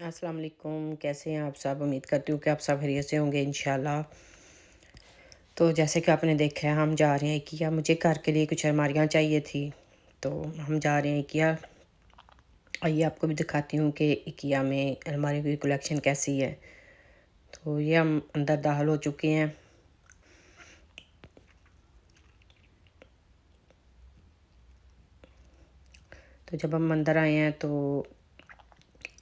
अस्सलाम वालेकुम। कैसे हैं आप सब? उम्मीद करती हूँ कि आप सब खैरियत से होंगे इंशाल्लाह। तो जैसे कि आपने देखा है, हम जा रहे हैं IKEA। मुझे घर के लिए कुछ अलमारियाँ चाहिए थी, तो हम जा रहे हैं IKEA। आइए आपको भी दिखाती हूँ कि IKEA में अलमारी की कलेक्शन कैसी है। तो ये हम अंदर दाखिल हो चुके हैं। तो जब हम अंदर आए हैं तो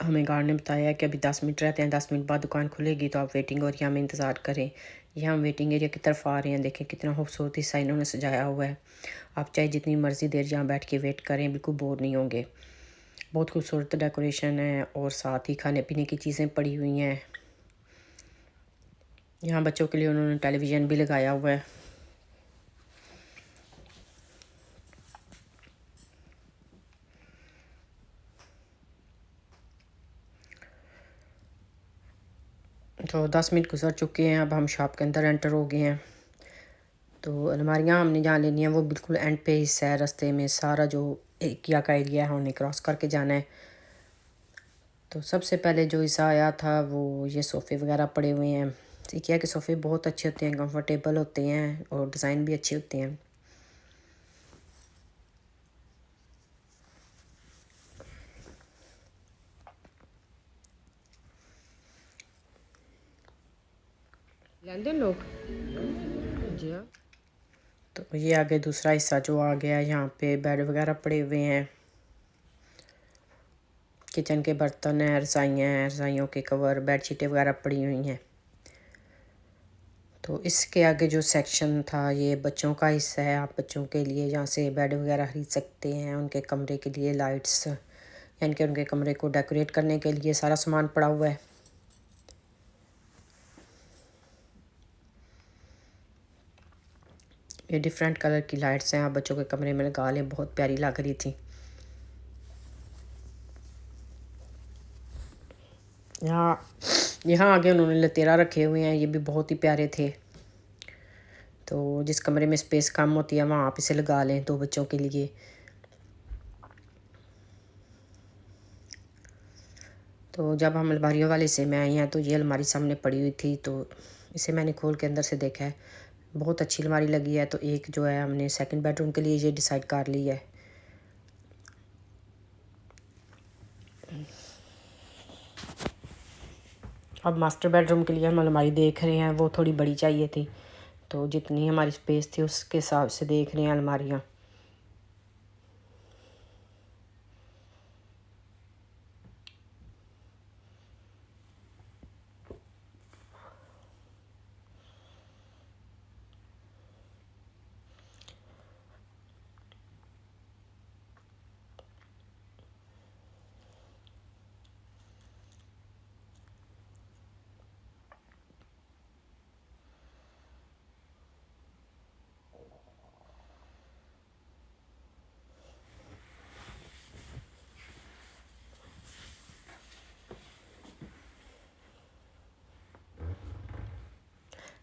हमें गार्ड ने बताया कि अभी 10 मिनट रहते हैं, 10 मिनट बाद दुकान खुलेगी, तो आप वेटिंग एरिया में इंतज़ार करें। ये हम वेटिंग एरिया की तरफ आ रहे हैं। देखें कितना खूबसूरती सा इन्होंने सजाया हुआ है। आप चाहे जितनी मर्ज़ी देर यहाँ बैठ के वेट करें, बिल्कुल बोर नहीं होंगे। बहुत खूबसूरत डेकोरेशन है और साथ ही खाने पीने की चीज़ें पड़ी हुई हैं। यहाँ बच्चों के लिए उन्होंने टेलीविज़न भी लगाया हुआ है। तो 10 मिनट गुजर चुके हैं, अब हम शॉप के अंदर एंटर हो गए हैं। तो अलमारियाँ हमने जहाँ लेनी है वो बिल्कुल एंड पे हिस्सा है। रास्ते में सारा जो IKEA का एरिया है हमने क्रॉस करके जाना है। तो सबसे पहले जो हिस्सा आया था वो ये सोफ़े वगैरह पड़े हुए हैं। IKEA के सोफ़े बहुत अच्छे होते हैं, कंफर्टेबल होते हैं और डिज़ाइन भी अच्छे होते हैं। लेंदे लोग जी हाँ। तो ये आगे दूसरा हिस्सा जो आ गया, यहाँ पे बेड वगैरह पड़े हुए हैं, किचन के बर्तन हैं, रज़ाइयाँ हैं, रज़ाइयों के कवर, बेडशीटें वगैरह पड़ी हुई हैं। तो इसके आगे जो सेक्शन था ये बच्चों का हिस्सा है। आप बच्चों के लिए यहाँ से बेड वगैरह खरीद सकते हैं। उनके कमरे के लिए लाइट्स, यानी कि उनके कमरे को डेकोरेट करने के लिए सारा सामान पड़ा हुआ है। ये डिफरेंट कलर की लाइट्स हैं, आप बच्चों के कमरे में लगा लें, बहुत प्यारी लग रही थी। यहाँ यहाँ आगे उन्होंने लतेरा रखे हुए हैं, ये भी बहुत ही प्यारे थे। तो जिस कमरे में स्पेस कम होती है वहाँ आप इसे लगा लें दो बच्चों के लिए। तो जब हम अलमारियों वाले से में आई हैं तो ये अलमारी सामने पड़ी हुई थी, तो इसे मैंने खोल के अंदर से देखा है, बहुत अच्छी अलमारी लगी है। तो एक जो है हमने सेकंड बेडरूम के लिए ये डिसाइड कर ली है। अब मास्टर बेडरूम के लिए हम अलमारी देख रहे हैं, वो थोड़ी बड़ी चाहिए थी, तो जितनी हमारी स्पेस थी उसके हिसाब से देख रहे हैं अलमारियाँ।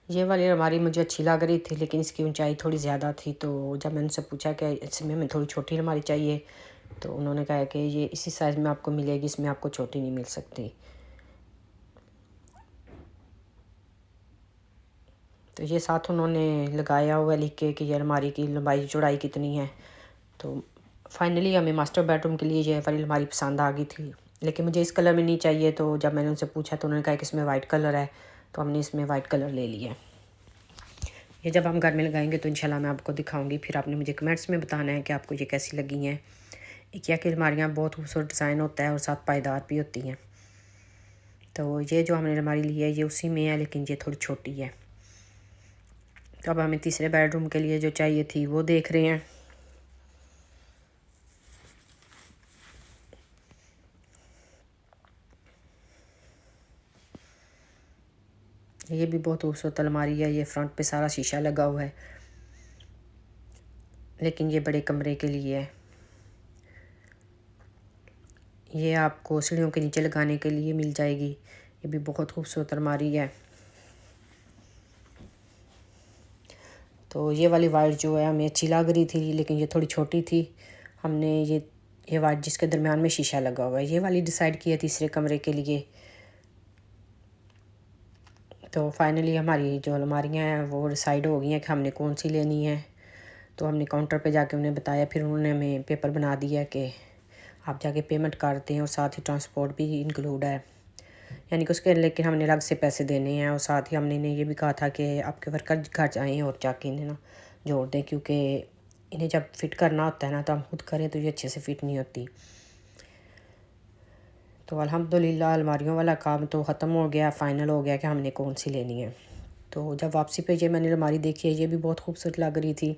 ये वाली अलमारी मुझे अच्छी लग रही थी, लेकिन इसकी ऊंचाई थोड़ी ज़्यादा थी। तो जब मैंने उनसे पूछा कि इसमें हमें थोड़ी छोटी अलमारी चाहिए, तो उन्होंने कहा कि ये इसी साइज़ में आपको मिलेगी, इसमें आपको छोटी नहीं मिल सकती। तो ये साथ उन्होंने लगाया हुआ लिख के कि ये अलमारी की लंबाई चौड़ाई कितनी है। तो फाइनली हमें मास्टर बेडरूम के लिए ये वाली अलमारी पसंद आ गई थी, लेकिन मुझे इस कलर में नहीं चाहिए। तो जब मैंने उनसे पूछा तो उन्होंने कहा कि इसमें वाइट कलर है, तो हमने इसमें वाइट कलर ले लिया। ये जब हम घर में लगाएंगे तो इंशाल्लाह मैं आपको दिखाऊंगी, फिर आपने मुझे कमेंट्स में बताना है कि आपको ये कैसी लगी हैं। IKEA की अलमारियाँ बहुत खूबसूरत डिज़ाइन होता है और साथ पायदार भी होती हैं। तो ये जो हमने अलमारी ली है ये उसी में है, लेकिन ये थोड़ी छोटी है। तो अब हमें तीसरे बेडरूम के लिए जो चाहिए थी वो देख रहे हैं। ये भी बहुत खूबसूरत अलमारी है, ये फ्रंट पे सारा शीशा लगा हुआ है, लेकिन ये बड़े कमरे के लिए है। ये आपको सीढ़ियों के नीचे लगाने के लिए मिल जाएगी। ये भी बहुत खूबसूरत अलमारी है। तो ये वाली वाइट जो है हमें अच्छी लग रही थी, लेकिन ये थोड़ी छोटी थी। हमने ये ये वाइट जिसके दरमियान में शीशा लगा हुआ है, ये वाली डिसाइड की है तीसरे कमरे के लिए। तो फाइनली हमारी जो अलमारियाँ हैं वो डिसाइड हो गई हैं कि हमने कौन सी लेनी है। तो हमने काउंटर पे जाके उन्हें बताया, फिर उन्होंने हमें पेपर बना दिया कि आप जाके पेमेंट कर दें और साथ ही ट्रांसपोर्ट भी इंक्लूड है, यानी कि उसके लेकिन हमने अलग से पैसे देने हैं। और साथ ही हमने इन्हें ये भी कहा था कि आपके वर्कर घर जाएँ और जाके इन्हें ना जोड़ दें, क्योंकि इन्हें जब फिट करना होता है ना तो हम खुद करें तो ये अच्छे से फिट नहीं होती। तो अल्हम्दुलिल्लाह अलमारियों वाला काम तो ख़त्म हो गया, फ़ाइनल हो गया कि हमने कौन सी लेनी है। तो जब वापसी पे ये मैंने अलमारी देखी है, ये भी बहुत खूबसूरत लग रही थी।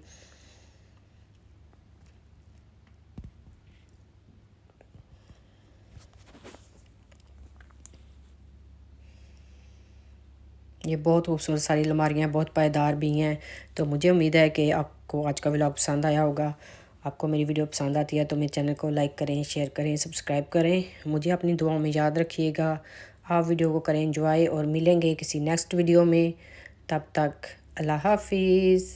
ये बहुत खूबसूरत सारी अलमारियाँ, बहुत पायदार भी हैं। तो मुझे उम्मीद है कि आपको आज का व्लॉग पसंद आया होगा। आपको मेरी वीडियो पसंद आती है तो मेरे चैनल को लाइक करें, शेयर करें, सब्सक्राइब करें। मुझे अपनी दुआओं में याद रखिएगा। आप वीडियो को करें एंजॉय और मिलेंगे किसी नेक्स्ट वीडियो में। तब तक अल्लाह हाफिज़।